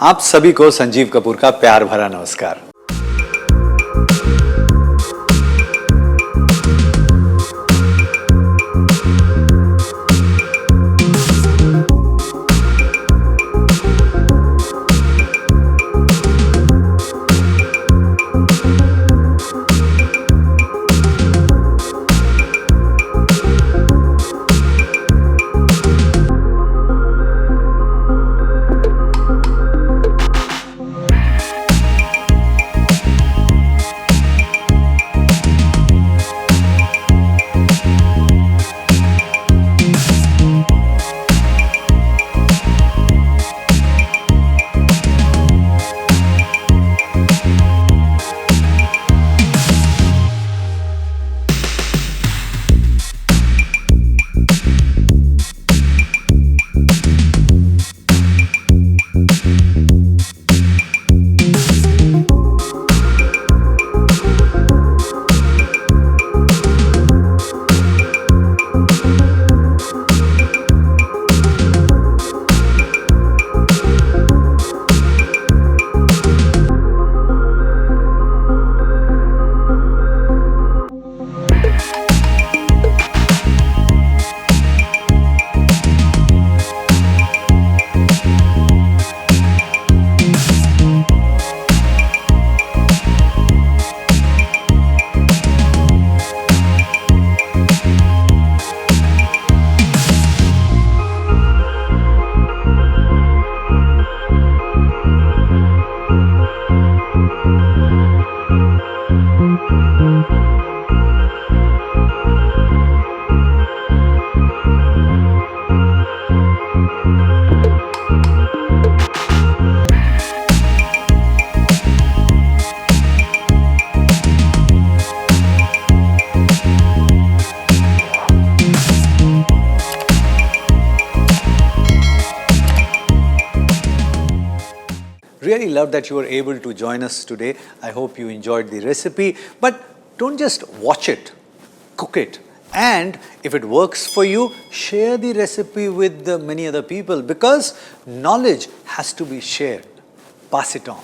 आप सभी को संजीव कपूर का प्यार भरा नमस्कार। Really love that you were able to join us today. I hope you enjoyed the recipe, but don't just watch it, cook it. And if it works for you, share the recipe with many other people, because knowledge has to be shared. Pass it on.